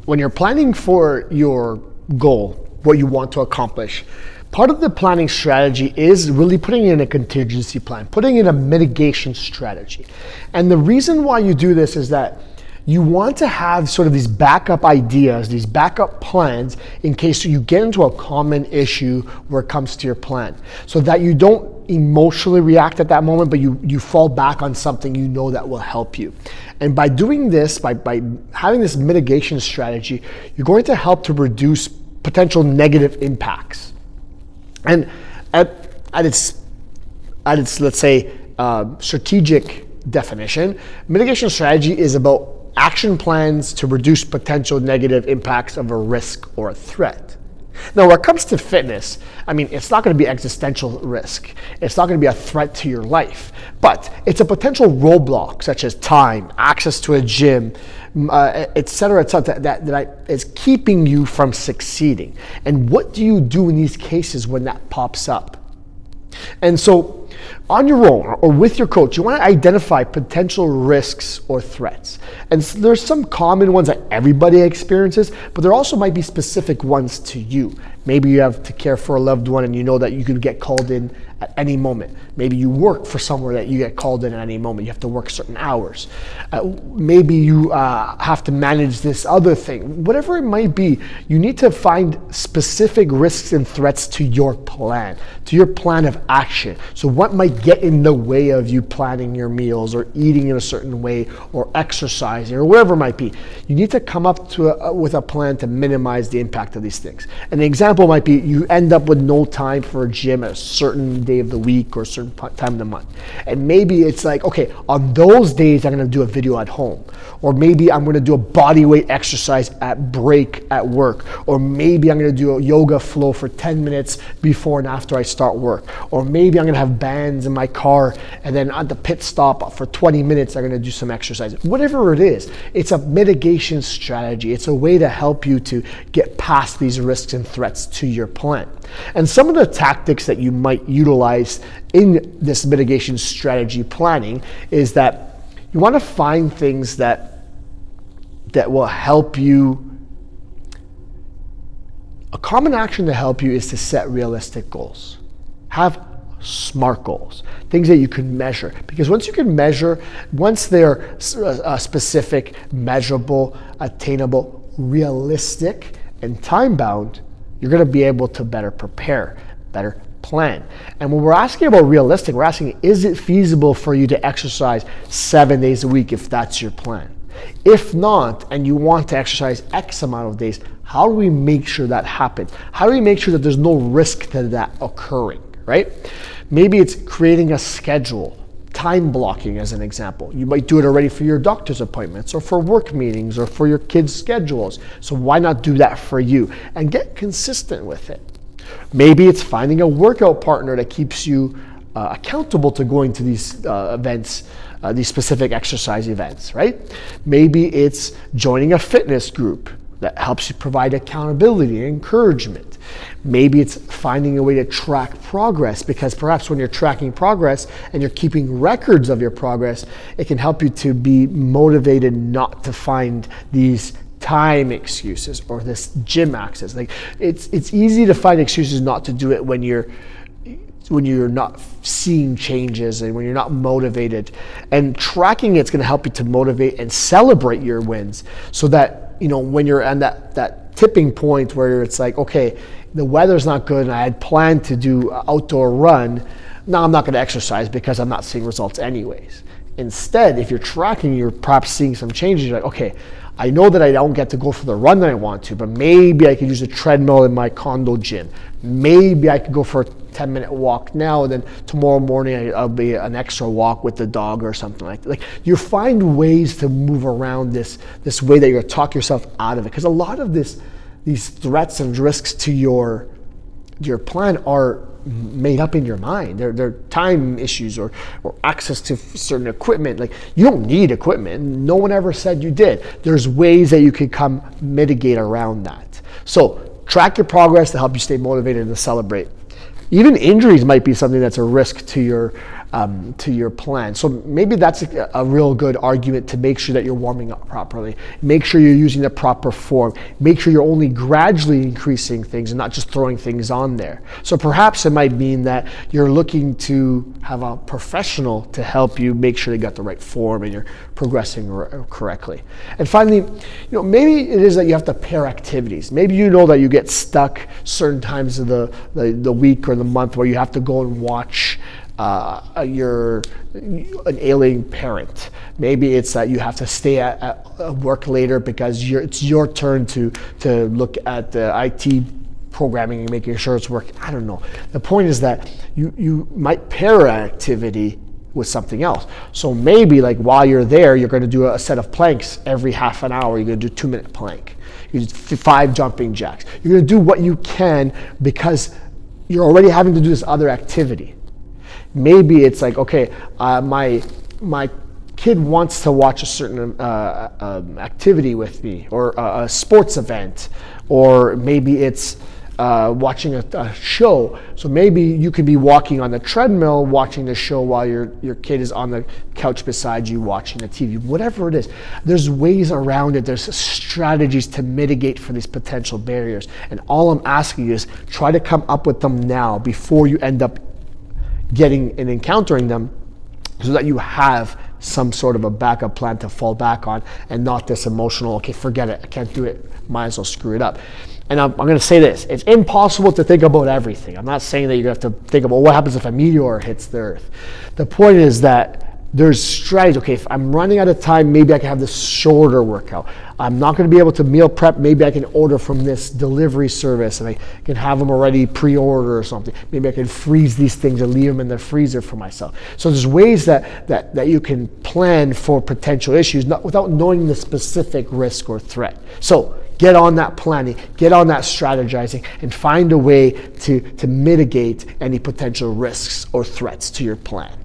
When you're planning for your goal, what you want to accomplish, part of the planning strategy is really putting in a contingency plan, putting in a mitigation strategy. And the reason why you do this is that you want to have sort of these backup ideas, these backup plans in case you get into a common issue where it comes to your plan, so that you don't emotionally react at that moment, but you fall back on something you know that will help you. And by doing this, by having this mitigation strategy, you're going to help to reduce potential negative impacts. And at its let's say strategic definition, mitigation strategy is about action plans to reduce potential negative impacts of a risk or a threat. Now, when it comes to fitness, I mean, it's not going to be existential risk. It's not going to be a threat to your life, but it's a potential roadblock such as time, access to a gym, et cetera, that is keeping you from succeeding. And what do you do in these cases when that pops up? And so on your own or with your coach, you want to identify potential risks or threats. And there's some common ones that everybody experiences, but there also might be specific ones to you. Maybe you have to care for a loved one and you know that you can get called in at any moment. Maybe you work for somewhere that you get called in at any moment. You have to work certain hours. Maybe you have to manage this other thing. Whatever it might be, you need to find specific risks and threats to your plan of action. So what might get in the way of you planning your meals or eating in a certain way or exercising or whatever it might be? You need to come up with a plan to minimize the impact of these things. An example might be you end up with no time for a gym at a certain day of the week or a certain time of the month. And maybe it's like, okay, on those days I'm going to do a video at home. Or maybe I'm going to do a body weight exercise at break at work. Or maybe I'm going to do a yoga flow for 10 minutes before and after I start work. Or maybe I'm going to have bands in my car and then at the pit stop for 20 minutes I'm going to do some exercise. Whatever it is, it's a mitigation strategy. It's a way to help you to get past these risks and threats to your plan. And some of the tactics that you might utilize in this mitigation strategy planning is that you want to find things that will help you. A common action to help you is to set realistic goals. Have SMART goals, things that you can measure. Because once you can measure, once they're specific, measurable, attainable, realistic, and time-bound, you're going to be able to better prepare, better plan. And when we're asking about realistic, we're asking, is it feasible for you to exercise 7 days a week if that's your plan? If not, and you want to exercise X amount of days, how do we make sure that happens? How do we make sure that there's no risk to that occurring, right? Maybe it's creating a schedule, time blocking as an example. You might do it already for your doctor's appointments or for work meetings or for your kids' schedules. So why not do that for you and get consistent with it? Maybe it's finding a workout partner that keeps you accountable to going to these events, these specific exercise events, right? Maybe it's joining a fitness group that helps you provide accountability and encouragement. Maybe it's finding a way to track progress, because perhaps when you're tracking progress and you're keeping records of your progress, it can help you to be motivated not to find these time excuses or this gym access. Like it's easy to find excuses not to do it when you're not seeing changes and when you're not motivated. And tracking it's going to help you to motivate and celebrate your wins, so that when you're on that tipping point where it's like, okay, the weather's not good and I had planned to do an outdoor run, now I'm not going to exercise because I'm not seeing results anyways. Instead, if you're tracking, you're perhaps seeing some changes. You're like, okay, I know that I don't get to go for the run that I want to, but maybe I could use a treadmill in my condo gym. Maybe I could go for a 10-minute walk now, and then tomorrow morning I'll be an extra walk with the dog or something like that. Like, you find ways to move around this way that you're going to talk yourself out of it. Because a lot of these threats and risks to your plan are made up in your mind. They're time issues or access to certain equipment. Like, you don't need equipment. No one ever said you did. There's ways that you can come mitigate around that. So track your progress to help you stay motivated and to celebrate. Even injuries might be something that's a risk to your plan. So maybe that's a real good argument to make sure that you're warming up properly. Make sure you're using the proper form. Make sure you're only gradually increasing things and not just throwing things on there. So perhaps it might mean that you're looking to have a professional to help you make sure you got the right form and you're progressing correctly. And finally, maybe it is that you have to pair activities. Maybe you know that you get stuck certain times of the week or the month where you have to go and watch an ailing parent. Maybe it's that you have to stay at work later because it's your turn to look at the IT programming and making sure it's working. I don't know. The point is that you might pair an activity with something else. So maybe like while you're there, you're going to do a set of planks every half an hour. You're going to do 2-minute plank. You do 5 jumping jacks. You're going to do what you can because you're already having to do this other activity. Maybe it's like, okay, my kid wants to watch a certain activity with me, or a sports event, or maybe it's watching a show. So maybe you could be walking on the treadmill watching the show while your kid is on the couch beside you watching the TV. Whatever it is, there's ways around it. There's strategies to mitigate for these potential barriers. And all I'm asking you is try to come up with them now before you end up getting and encountering them, so that you have some sort of a backup plan to fall back on and not this emotional, okay, forget it, I can't do it, might as well screw it up. And I'm going to say this, it's impossible to think about everything. I'm not saying that you're going to have to think about what happens if a meteor hits the earth. The point is that there's strategy. Okay, if I'm running out of time, maybe I can have this shorter workout. I'm not going to be able to meal prep. Maybe I can order from this delivery service and I can have them already pre-order or something. Maybe I can freeze these things and leave them in the freezer for myself. So there's ways that you can plan for potential issues without knowing the specific risk or threat. So get on that planning, get on that strategizing, and find a way to mitigate any potential risks or threats to your plan.